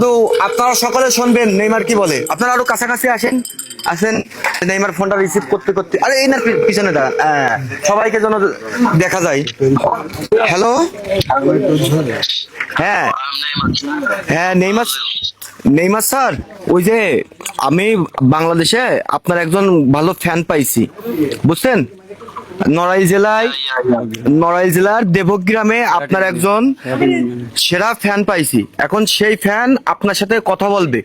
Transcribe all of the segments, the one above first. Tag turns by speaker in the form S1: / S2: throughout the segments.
S1: তো আপনারা সকলে শুনবেন নেইমার কি বলে। আপনারা আরো কাছাকাছি আসেন, আসেন। নেইমার ফোনটা রিসিভ করতে করতে, আরে এই না পিছনে দাঁড়ান, সবাইকে যেন দেখা যায়। হ্যালো, হ্যাঁ হ্যাঁ নেইমার, নেইমার স্যার, ওই যে আমি বাংলাদেশে আপনার একজন ভালো ফ্যান পাইছি, বুঝছেন? নড়াইল জেলায়, নড়াইল জেলার দেবগ্রামে আপনার একজন সেরা ফ্যান পাইছি। এখন সেই ফ্যান আপনার সাথে কথা বলবে।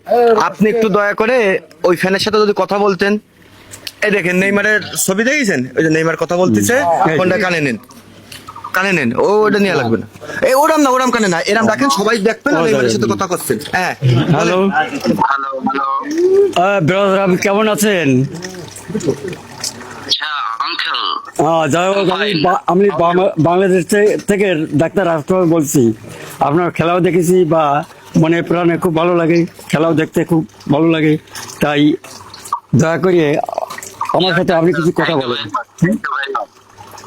S1: আপনি একটু দয়া করে ওই ফ্যানের সাথে যদি কথা বলতেন। এই দেখেন নেইমারের ছবি দেখেছেন, ওই যে নেইমার কথা বলতেছে, ফোনটা কানে নেন, কানে নেন। ও ওটা নিয়ে লাগবে না, এই ওরাম না, ওরাম কানে না, এরাম রাখেন, সবাই দেখবেন নেইমারের সাথে কথা করছেন। হ্যাঁ,
S2: হ্যালো ব্রাদার, আপনি কেমন আছেন? যাই হোক, আমি বাংলাদেশ থেকে ডাক্তার আশরাফ বলছি। আপনার খেলাও দেখেছি বা মনে প্রাণে খুব ভালো লাগে, খেলাও দেখতে খুব ভালো লাগে। তাই দয়া করে আমার সাথে আপনি কিছু কথা বলেন।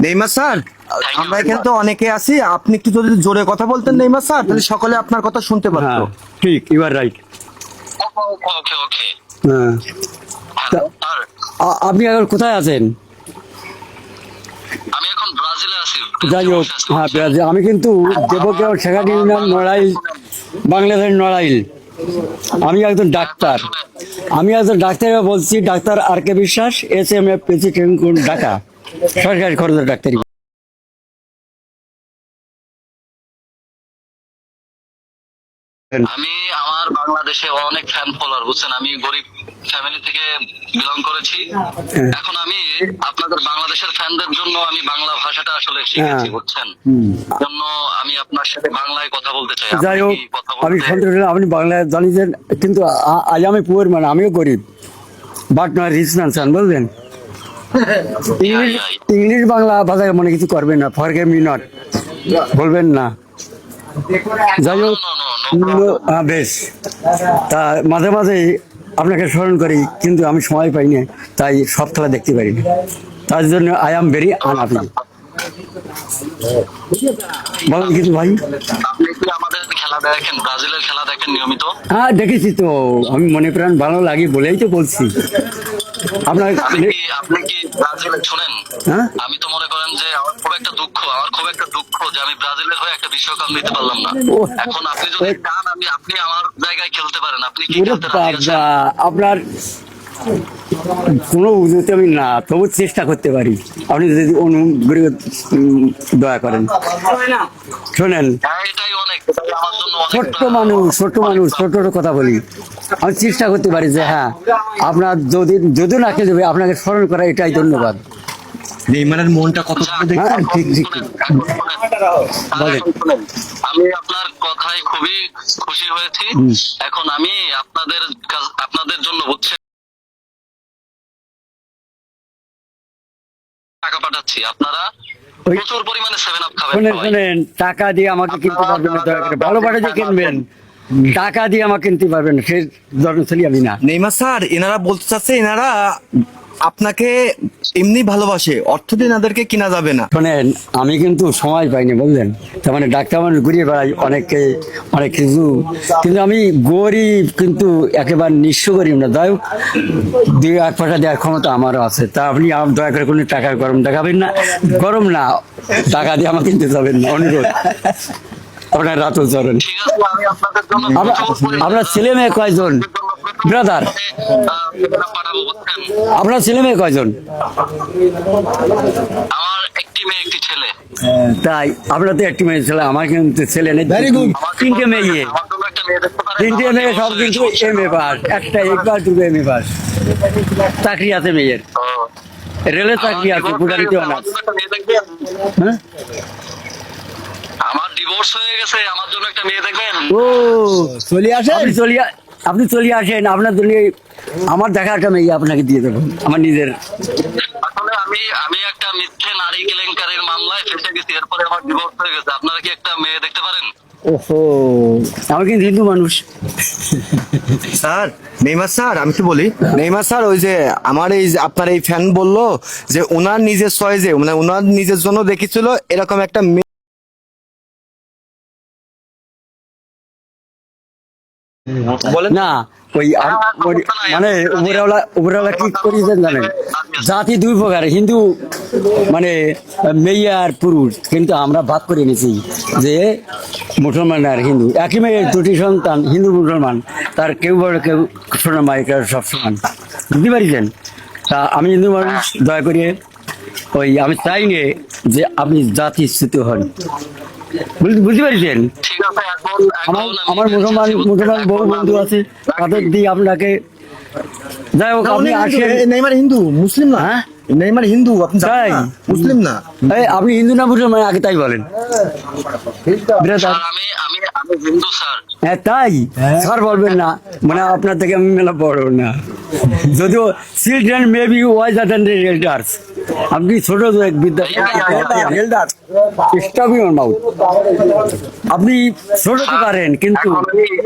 S1: নেইমার স্যার, আমরা এখানে তো অনেকে আছি, আপনি একটু যদি জোরে কথা বলতেন নেইমার স্যার, তাহলে সকলে আপনার কথা শুনতে
S2: হ্যাঁ,
S1: পারতো।
S2: ঠিক, ইউ আর রাইট। হ্যাঁ, আপনি এখন কোথায় আছেন?
S3: আমি এখন ব্রাজিলে আছি।
S2: যাই হোক, হ্যাঁ ব্রাজিল। আমি কিন্তু দেবগ্রাম শেখাটি ইউনিয়ন নড়াইল, বাংলাদেশের নড়াইল। আমি একজন ডাক্তার, বলছি, ডাক্তার আর কে বিশ্বাস, SMF প্রেসিডেন্ট ঢাকা, সরকারি খরচের ডাক্তারি।
S3: আমি আমার বাংলাদেশে অনেক ফ্যান ফলোয়ার, বুঝছেন? আমি গরিব ফ্যামিলি থেকে বিলং করেছি। এখন আমি আপনাদের বাংলাদেশের ফ্যানদের জন্য আমি বাংলা ভাষাটা আসলে শিখেছি, বুঝছেন? জন্য আমি আপনার সাথে বাংলায় কথা বলতে চাই।
S2: যাই হোক,
S3: আপনি কি কথা
S2: আমি
S3: বলতে?
S2: সন্তুষ্ট, আপনি বাংলায় জানিয়েছেন, কিন্তু আজ আমি পুয়ার, মানে আমিও গরিব, বাট নয় রিচ ম্যান, বুঝলেন? ইংলিশ বাংলা ভাষায় মনে কিছু করবেন না, ফরগেট মি নট বলবেন না। যাই হোক, বেশ। তা মাঝে মাঝে আপনাকে স্মরণ করি, কিন্তু আমি সময় পাই না, তাই সব খেলা দেখতে পারি না। তার জন্য আই এম ভেরি আনহ্যাপি। বলেন কিছু ভাই।
S3: আপনি কি আমাদের খেলা দেখেন, ব্রাজিলের খেলা দেখেন নিয়মিত?
S2: হ্যাঁ, দেখেছি তো, আমি মনে প্রাণ ভালো লাগে বলেই তো বলছি। আপনার
S3: আপনি কি ব্রাজিল শুনেন?
S2: হ্যাঁ,
S3: আমি তো মনে করেন যে আমার খুব একটা দুঃখ যে আমি ব্রাজিলের হয়ে একটা বিশ্বকাপ নিতে পারলাম না। এখন আপনি যদি চান, আপনি আমার জায়গায় খেলতে পারেন। আপনি কি খেলতে রাজি আছেন?
S2: আপনার কোনো উজুতে আমি না, তবু চেষ্টা করতে পারি, আপনি যদি অনুগ্রহ দয়া করেন। শোনেন,
S3: হ্যাঁ, এটাই অনেক, এটাই আমার জন্য অনেক।
S2: ছোট্ট মানুষ, ছোট কথা বলি, আমি চেষ্টা করতে পারি যে হ্যাঁ, আপনার যদি না খেয়ে যাবে, আপনাকে স্মরণ করা, এটাই ধন্যবাদ।
S1: নেইমারের মনটা কত দেখছেন? ঠিক ঠিক।
S3: আমি আপনার কথায় খুবই খুশি হয়েছি। এখন আমি আপনাদের জন্য, বুঝছেন, টাকা পাঠাচ্ছি। আপনারা প্রচুর পরিমাণে 7 আপ খাবেন।
S2: শোনেন, টাকা দিয়ে আমাকে কিনতে পারবেন না, দয়া করে ভালো বাড়ি যে কিনবেন, টাকা দিয়ে আমাকে কিনতে পারবেন না, সেই ধরনের ছেলে আমি না।
S1: নেইমার স্যার, এনারা বলতে চাচ্ছে এনারা আপনাকে এমনি ভালোবাসে, অর্থ দিয়ে এনাদেরকে কিনা যাবে না।
S2: শোনেন, আমি কিন্তু সময় পাইনি, বুঝলেন? তার মানে ডাক্তার মানুষ ঘুরিয়ে বেড়াই অনেক কিছু, কিন্তু আমি গরিব, কিন্তু একেবারে নিঃস্ব গরিব না। যাই হোক, 2-1 পয়সা দেওয়ার ক্ষমতা আমারও আছে। তা আপনি দয়া করে কোনো টাকা গরম দেখাবেন না, গরম না, টাকা দিয়ে আমাকে কিনতে যাবেন না, অনুরোধ। আপনার রাতও চলেন।
S3: ঠিক আছে, আমি আপনাদের জন্য
S2: আপনার ছেলে মেয়ে কয়জন ব্রাদার?
S3: পাঠাবো, বুঝছেন?
S2: আপনার ছেলে মেয়ে কয়জন?
S3: আমার একটি মেয়ে, একটি ছেলে।
S2: তাই আপনার তো একটি মেয়ে ছেলে, আমার কিন্তু ছেলে নেই।
S1: Very good.
S2: 3টে মেয়ে,
S3: আমার জন্য একটা মেয়ে দেখতে পারেন?
S2: 3টে মেয়ে, সব কিন্তু MA পাস, একটা একবার 2 MA পাস। চাকরি আছে মেয়ের, রেলের চাকরি আছে, পুরানিতে অনার্স। হ্যাঁ,
S3: আমার ডিভোর্স হয়ে গেছে, আমার জন্য একটা মেয়ে দেখবেন?
S2: ও চলে আসেন, আপনি চলে আসেন, আপনার জন্য আমার দেখা একটা মেয়ে আপনাকে দিয়ে দেবো, আমার নিজের।
S3: আসলে আমি একটা মিথ্যে নারী কেলেঙ্কারির মামলায় ফেসে গেছি, এরপরে আমার ডিভোর্স হয়ে গেছে। আপনারা কি একটা মেয়ে দেখতে পারেন?
S2: ওহো, আমি কিন্তু হিন্দু মানুষ।
S1: স্যার, নেইমার স্যার, আমি কি বলি, নেইমার স্যার, ওই যে আমার এই যে আপনার এই ফ্যান বললো যে ওনার নিজের চয়েসে, মানে ওনার নিজের জন্য দেখেছিল এরকম একটা বলেন।
S2: না ওই মানে উপরওয়ালা কি করেছেন জানেন, জাতি দুই প্রকার, হিন্দু মানে মেয়ে আর পুরুষ, কিন্তু আমরা ভাগ করে নিয়েছি যে মুসলমান আর হিন্দু একই মেয়ের দুটি সন্তান, হিন্দু মুসলমান, তার কেউ বড় কেউ সোনা মাইকার সব সমান, বুঝতে পারছেন? তা আমি হিন্দু মানুষ, দয়া করে ওই আমি চাই নে যে আপনি জাতিচ্যুত হন, বুঝতে পারছেন?
S3: ঠিক আছে,
S2: আমার মুসলমান বহু বন্ধু আছে, তাদের দিয়ে আপনাকে, যাই হোক আপনি আসেন।
S1: নেইমার হিন্দু, মুসলিম না।
S2: হ্যাঁ?
S1: নেইমার হিন্দু, আপনি জানেন
S2: তাই?
S1: না? মুসলিম না।
S2: এই, আপনি হিন্দু না মুসলমান আগে তাই বলেন।
S3: স্যার আমি আমি আমি হিন্দু স্যার।
S2: হ্যাঁ তাই স্যার বলবেন না, মানে আপনার থেকে আমি মেলা বড় না, যদিও children maybe wise than the elders, আপনি ছোট বিদ্যা স্টপ ইউর মাউথ, আপনি ছোট হতে পারেন কিন্তু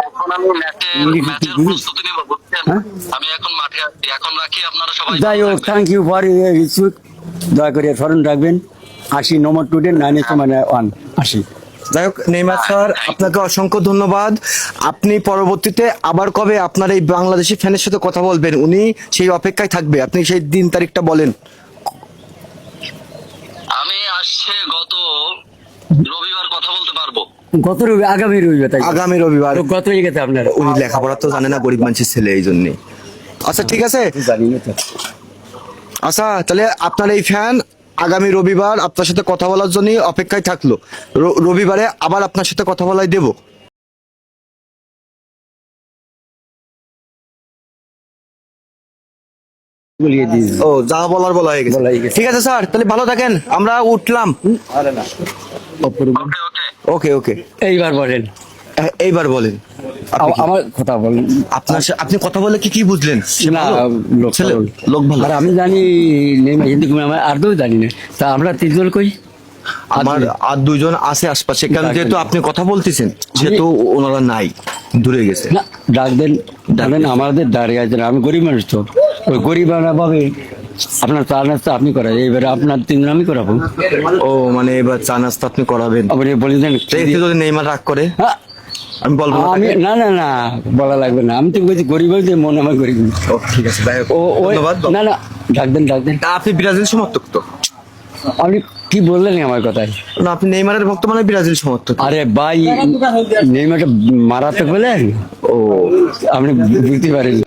S3: এখন আমি ম্যাচের প্রস্তুতি নিব, বুঝছেন?
S2: হ্যাঁ?
S3: আমি এখন মাঠে আছি, এখন রাখি, আপনারা সবাই
S2: যাই হোক, থ্যাংক ইউ ফর রিসুইক, দয়া করে স্মরণ রাখবেন। 80 নম্বর টুডে 9 80।
S1: যাই হোক নেইমার স্যার, আপনাকে অসংখ্য ধন্যবাদ। আপনি পরবর্তীতে আবার কবে আপনার এই বাংলাদেশি ফ্যানের সাথে কথা বলবেন, উনি সেই অপেক্ষায় থাকবে, আপনি সেই দিন তারিখটা বলেন।
S3: আমি আসছে গত রবিবার কথা বলতে পারবো।
S2: গত রবিবার, আগামী রবিবার, তাই
S1: আগামী রবিবার।
S2: তো গত হয়ে গেছে আপনার,
S1: উনি লেখাপড়া তো জানে না, গরিব মানুষের ছেলে, এই জন্যে। আচ্ছা ঠিক আছে,
S2: জানি না তো।
S1: আচ্ছা তাহলে আপনার এই ফ্যান আগামী রবিবার আপনার সাথে কথা বলার জন্য অপেক্ষায় থাকলো। রবিবারে আবার আপনার সাথে কথা বলাই দেব।
S2: বলিয়ে দিয়েছি।
S1: ও, যা বলার বলা হয়ে গেছে।
S2: বলা হয়ে গেছে।
S1: ঠিক আছে স্যার, তাহলে ভালো থাকেন, আমরা উঠলাম।
S2: অপূর্ব।
S3: ওকে ওকে।
S1: ওকে ওকে,
S2: এইবার বলেন,
S1: এইবার বলেন। আপনি কি-
S2: আমার কথা বলেন।
S1: আপনি কথা বলে কি কি বুঝলেন? সে
S2: না,
S1: ভালো?
S2: লোক
S1: ছেলে
S2: ভালো।
S1: লোক ভালো।
S2: আর আমি জানি নেইমার হিন্দু, আমার আর কেউ জানি না। তা আমরা তিনজন কই?
S1: আমার আর দুইজন আছে আশপাশে, কারণ
S2: ডাকবেন।
S1: যেহেতু আপনি কথা বলতেছেন সেহেতু ওনারা নাই, দূরে গেছে।
S2: না, ডাকবেন, ডাকবেন, আমাদের দাঁড়িয়ে আছেন, আমি গরিব মানুষ তো, ওই গরিব ভাবে আপনার চা নাস্তা আপনি করাই, এবারে আপনার তিনজন আমি করাবো।
S1: ও মানে এবার চা নাস্তা আপনি করাবেন।
S2: আপনি বলে দেন।
S1: এতে যদি নেইমার রাগ করে
S2: হ্যাঁ,
S1: আমি বলবো না
S2: আমি
S1: তাকে?
S2: না না না বলা লাগবে না, আমি তো বলছি গরিব যে মন আমার গরিব না।
S1: ও ঠিক আছে, যাই হোক,
S2: ও ওই
S1: ধন্যবাদ।
S2: না না, ডাকবেন।
S1: তা আপনি ব্রাজিল সমর্থক তো?
S2: আপনি কি বললেন আমার কথায়?
S1: না, আপনি নেইমারের ভক্ত মানে ব্রাজিল সমর্থক।
S2: আরে ভাই, নেইমারটা মারাত্মক বলেন,
S1: ও
S2: আপনি বুঝতে পারেন।